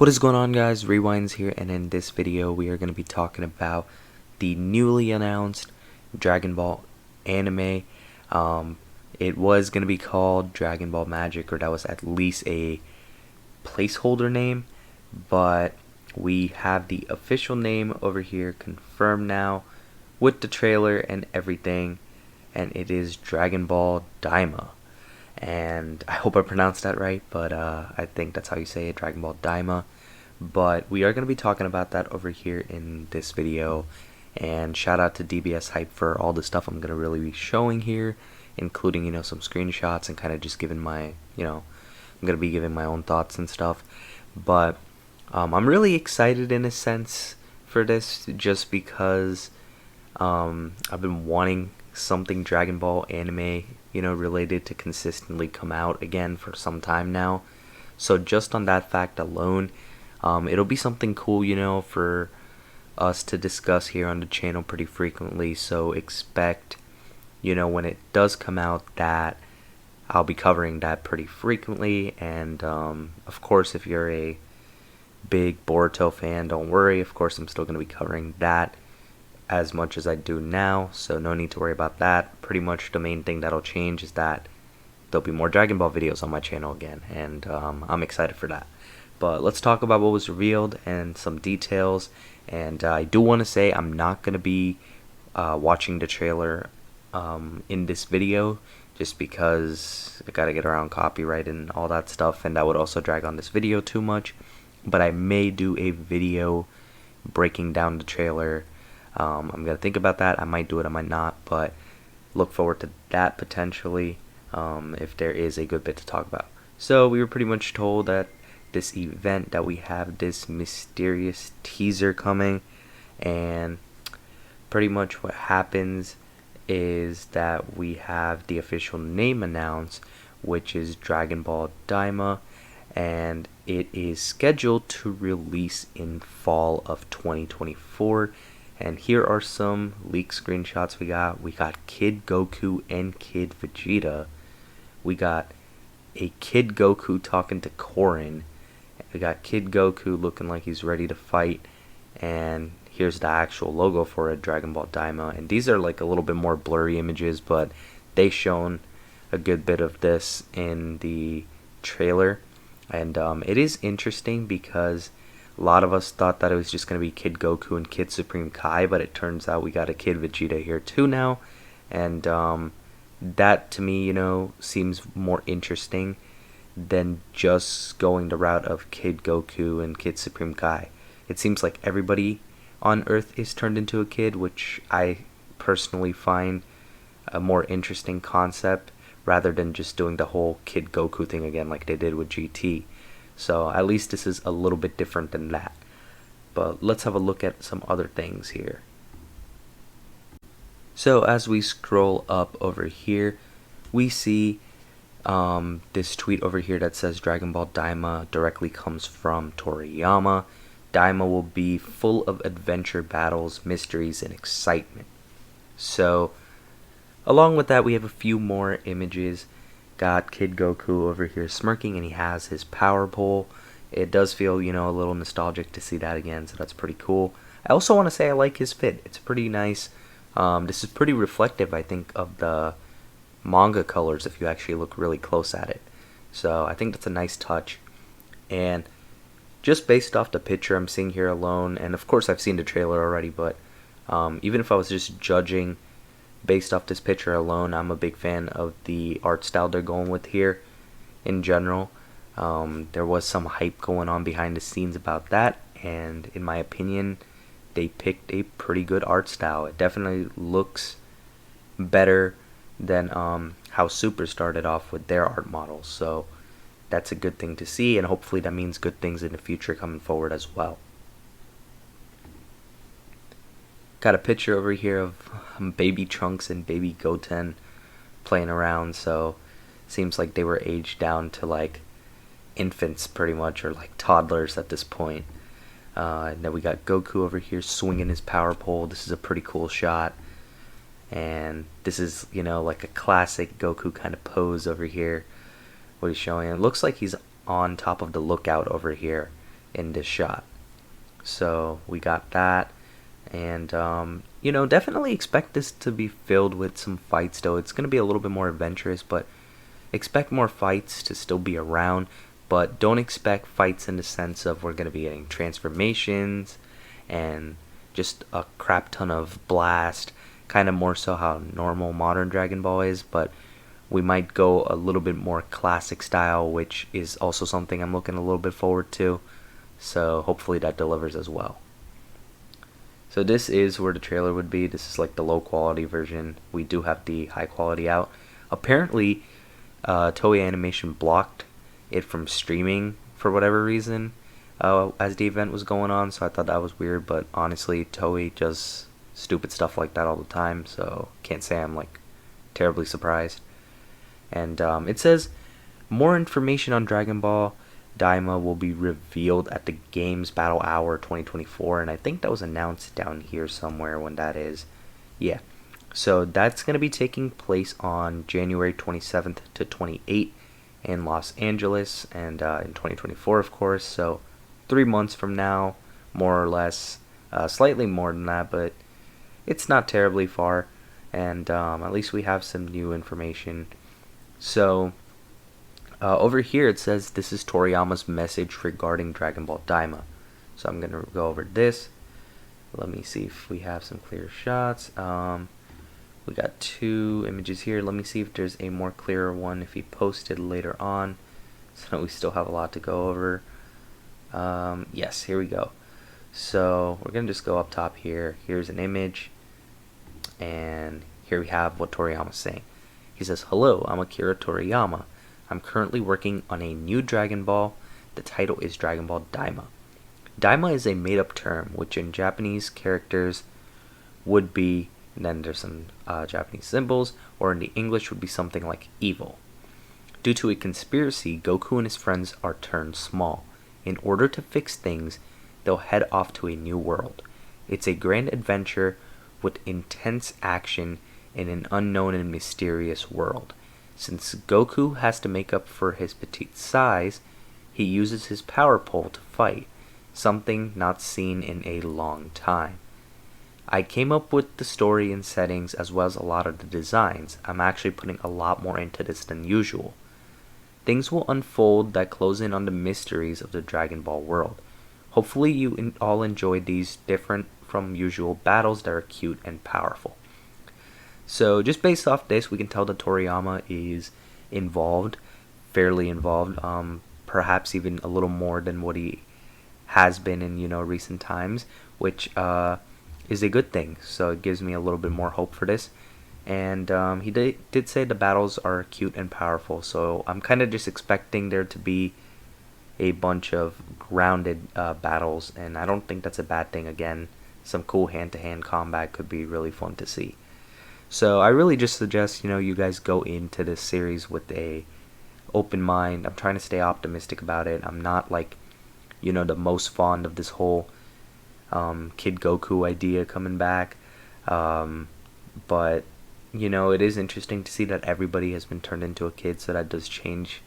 What is going on, guys? Rewinds here, and in this video we are going to be talking about the newly announced Dragon Ball anime. It was going to be called Dragon Ball Magic, or that was at least a placeholder name, but we have the official name over here confirmed now with the trailer and everything, and it is Dragon Ball Daima. And I hope I pronounced that right, but I think that's how you say it, Dragon Ball Daima. But we are going to be talking about that over here in this video, and shout out to DBS Hype for all the stuff I'm going to really be showing here, including, some screenshots and kind of just giving my, I'm going to be giving my own thoughts and stuff. But I'm really excited in a sense for this, just because I've been wanting something Dragon Ball anime, related to consistently come out again for some time now. So just on that fact alone, it'll be something cool, for us to discuss here on the channel pretty frequently. So expect, when it does come out, that I'll be covering that pretty frequently. And of course, if you're a big Boruto fan, don't worry. Of course, I'm still going to be covering that as much as I do now, so no need to worry about that. Pretty much the main thing that'll change is that there'll be more Dragon Ball videos on my channel again, and I'm excited for that. But let's talk about what was revealed and some details. And I do want to say I'm not going to be watching the trailer in this video, just because I gotta get around copyright and all that stuff, and that would also drag on this video too much. But I may do a video breaking down the trailer. I'm going to think about that. I might do it, I might not, but look forward to that potentially, if there is a good bit to talk about. So we were pretty much told that this event, that we have this mysterious teaser coming, and pretty much what happens is that we have the official name announced, which is Dragon Ball Daima, and it is scheduled to release in fall of 2024. And here are some leaked screenshots we got. We got Kid Goku and Kid Vegeta. We got a Kid Goku talking to Korin. We got Kid Goku looking like he's ready to fight. And here's the actual logo for it, Dragon Ball Daima. And these are like a little bit more blurry images, but they shown a good bit of this in the trailer. And it is interesting because a lot of us thought that it was just going to be Kid Goku and Kid Supreme Kai, but it turns out we got a Kid Vegeta here too now. And that to me, seems more interesting than just going the route of Kid Goku and Kid Supreme Kai. It seems like everybody on Earth is turned into a kid, which I personally find a more interesting concept, rather than just doing the whole Kid Goku thing again like they did with GT. So at least this is a little bit different than that. But let's have a look at some other things here. So as we scroll up over here, we see this tweet over here that says Dragon Ball Daima directly comes from Toriyama. Daima will be full of adventure, battles, mysteries, and excitement. So along with that, we have a few more images. Got Kid Goku over here smirking, and he has his power pole. It does feel, a little nostalgic to see that again, so that's pretty cool. I also want to say I like his fit. It's pretty nice. This is pretty reflective, I think, of the manga colors if you actually look really close at it. So I think that's a nice touch. And just based off the picture I'm seeing here alone, and of course I've seen the trailer already, but even if I was just judging based off this picture alone, I'm a big fan of the art style they're going with here in general. There was some hype going on behind the scenes about that, and in my opinion, they picked a pretty good art style. It definitely looks better than how Super started off with their art models, so that's a good thing to see, and hopefully that means good things in the future coming forward as well. Got a picture over here of baby Trunks and baby Goten playing around, so seems like they were aged down to like infants pretty much, or like toddlers at this point. And then we got Goku over here swinging his power pole. This is a pretty cool shot, and this is, like a classic Goku kind of pose over here. What he's showing, it looks like he's on top of the lookout over here, in this shot. So we got that, and definitely expect this to be filled with some fights. Though it's going to be a little bit more adventurous, but expect more fights to still be around. But don't expect fights in the sense of we're going to be getting transformations and just a crap ton of blast, kind of more so how normal modern Dragon Ball is. But we might go a little bit more classic style, which is also something I'm looking a little bit forward to. So hopefully that delivers as well. So this is where the trailer would be. This is like the low quality version. We do have the high quality out. Apparently, Toei Animation blocked it from streaming for whatever reason as the event was going on. So I thought that was weird. But honestly, Toei does stupid stuff like that all the time. So can't say I'm like terribly surprised. And it says more information on Dragon Ball Daima will be revealed at the Games Battle Hour 2024, and I think that was announced down here somewhere when that is. Yeah, so that's going to be taking place on January 27th to 28th in Los Angeles, and in 2024, of course. So 3 months from now, more or less, slightly more than that, but it's not terribly far, and at least we have some new information. So over here it says this is Toriyama's message regarding Dragon Ball Daima. So I'm going to go over this. Let me see if we have some clear shots. We got 2 images here. Let me see if there's a more clearer one if he posted later on. So we still have a lot to go over. Yes, here we go. So we're going to just go up top here. Here's an image. And here we have what Toriyama's saying. He says, "Hello, I'm Akira Toriyama. I'm currently working on a new Dragon Ball. The title is Dragon Ball Daima. Daima is a made-up term, which in Japanese characters would be, and then there's some Japanese symbols, or in the English would be something like evil. Due to a conspiracy, Goku and his friends are turned small. In order to fix things, they'll head off to a new world. It's a grand adventure with intense action in an unknown and mysterious world. Since Goku has to make up for his petite size, he uses his power pole to fight, something not seen in a long time. I came up with the story and settings as well as a lot of the designs. I'm actually putting a lot more into this than usual. Things will unfold that close in on the mysteries of the Dragon Ball world. Hopefully you all enjoyed these different from usual battles that are cute and powerful." So just based off this, we can tell that Toriyama is involved, fairly involved, perhaps even a little more than what he has been in recent times, which is a good thing. So it gives me a little bit more hope for this. And he did say the battles are cute and powerful, so I'm kind of just expecting there to be a bunch of grounded battles, and I don't think that's a bad thing. Again, some cool hand-to-hand combat could be really fun to see. So I really just suggest you guys go into this series with a open mind. I'm trying to stay optimistic about it. I'm not like the most fond of this whole Kid Goku idea coming back, but it is interesting to see that everybody has been turned into a kid, so that does change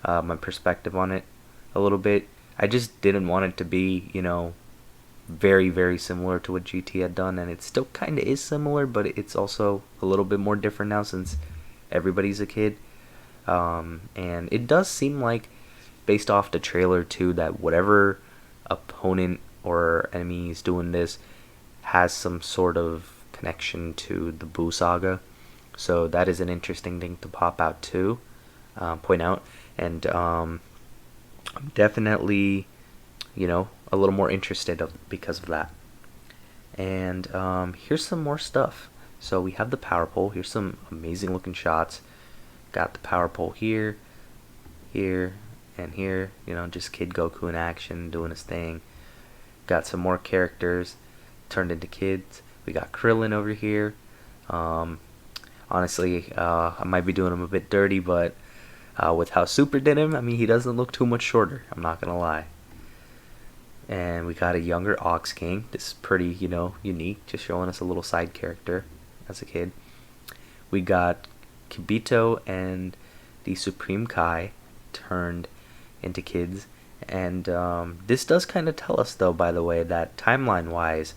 my perspective on it a little bit. I just didn't want it to be very, very similar to what GT had done, and it still kind of is similar, but it's also a little bit more different now since everybody's a kid. And it does seem like, based off the trailer too, that whatever opponent or enemy is doing this has some sort of connection to the Buu saga. So that is an interesting thing to point out, and I'm definitely a little more interested because of that. And here's some more stuff. So we have the power pole. Here's some amazing looking shots. Got the power pole here, and here. Just Kid Goku in action doing his thing. Got some more characters turned into kids. We got Krillin over here. Honestly, I might be doing him a bit dirty, but with how Super did him, he doesn't look too much shorter. I'm not gonna lie. And we got a younger Ox King. This is pretty, unique, just showing us a little side character as a kid. We got Kibito and the Supreme Kai turned into kids. And this does kind of tell us, though, by the way, that timeline-wise,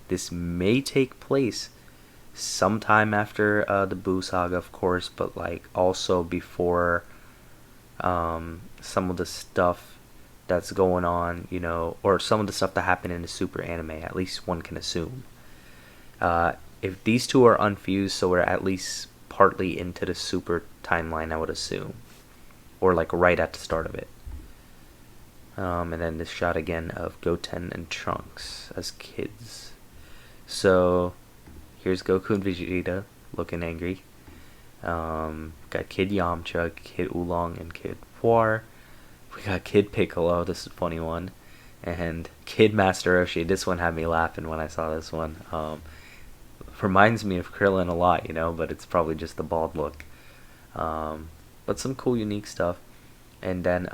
this may take place sometime after the Boo saga, of course, but like also before some of the stuff that's going on, or some of the stuff that happened in the Super anime. At least one can assume. If these two are unfused, so we're at least partly into the Super timeline, I would assume, or like right at the start of it. And then this shot again of Goten and Trunks as kids. So here's Goku and Vegeta looking angry. Got Kid Yamcha, Kid Oolong, and Kid Puar. We got Kid Piccolo, this is a funny one. And Kid Master Roshi, this one had me laughing when I saw this one. Reminds me of Krillin a lot, but it's probably just the bald look. But some cool, unique stuff. And then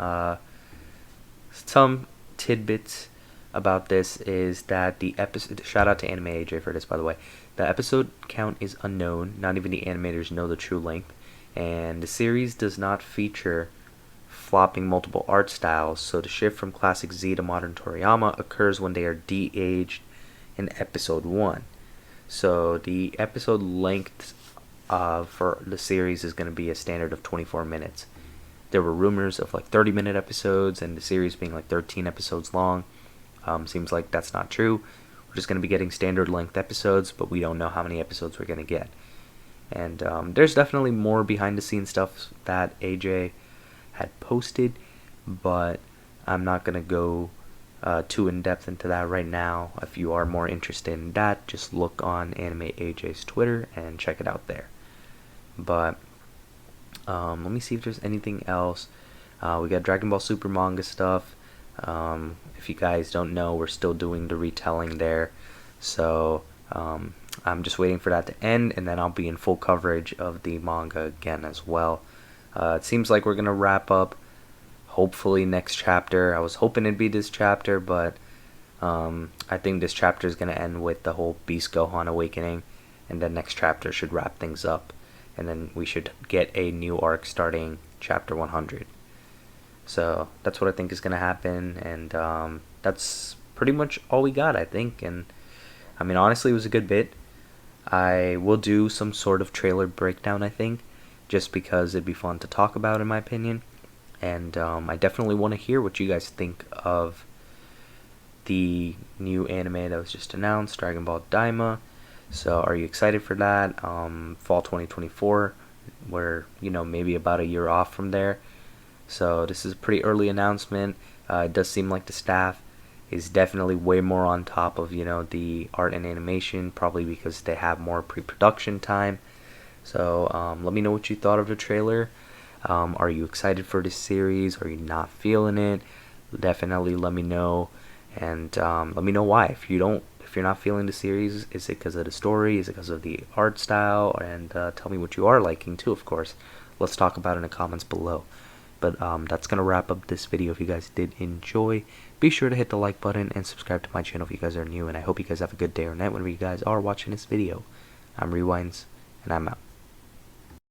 some tidbits about this is that the episode, shout out to Anime AJ for this, by the way, the episode count is unknown. Not even the animators know the true length, and the series does not feature flopping multiple art styles, so the shift from classic Z to modern Toriyama occurs when they are de-aged in episode 1. So the episode length for the series is going to be a standard of 24 minutes. There were rumors of like 30-minute episodes and the series being like 13 episodes long. Seems like that's not true. We're just going to be getting standard length episodes, but we don't know how many episodes we're going to get. And there's definitely more behind the scenes stuff that AJ had posted, but I'm not going to go too in depth into that right now. If you are more interested in that, just look on Anime AJ's Twitter and check it out there. But let me see if there's anything else. We got Dragon Ball Super manga stuff. If you guys don't know, we're still doing the retelling there. So I'm just waiting for that to end, and then I'll be in full coverage of the manga again as well. It seems like we're going to wrap up hopefully next chapter. I was hoping it'd be this chapter, but I think this chapter is going to end with the whole Beast Gohan awakening, and then next chapter should wrap things up. And then we should get a new arc starting chapter 100. So that's what I think is going to happen, and that's pretty much all we got, I think. And I mean, honestly, it was a good bit. I will do some sort of trailer breakdown, I think, just because it'd be fun to talk about, in my opinion. And I definitely want to hear what you guys think of the new anime that was just announced, Dragon Ball Daima. So are you excited for that? Fall 2024, we're maybe about a year off from there. So this is a pretty early announcement. It does seem like the staff is definitely way more on top of the art and animation, probably because they have more pre-production time. So let me know what you thought of the trailer. Are you excited for this series? Are you not feeling it? Definitely let me know, and let me know why. If you're not feeling the series, is it because of the story? Is it because of the art style? And tell me what you are liking too, of course. Let's talk about it in the comments below. But that's going to wrap up this video. If you guys did enjoy, be sure to hit the like button and subscribe to my channel if you guys are new. And I hope you guys have a good day or night whenever you guys are watching this video. I'm Rewinds, and I'm out.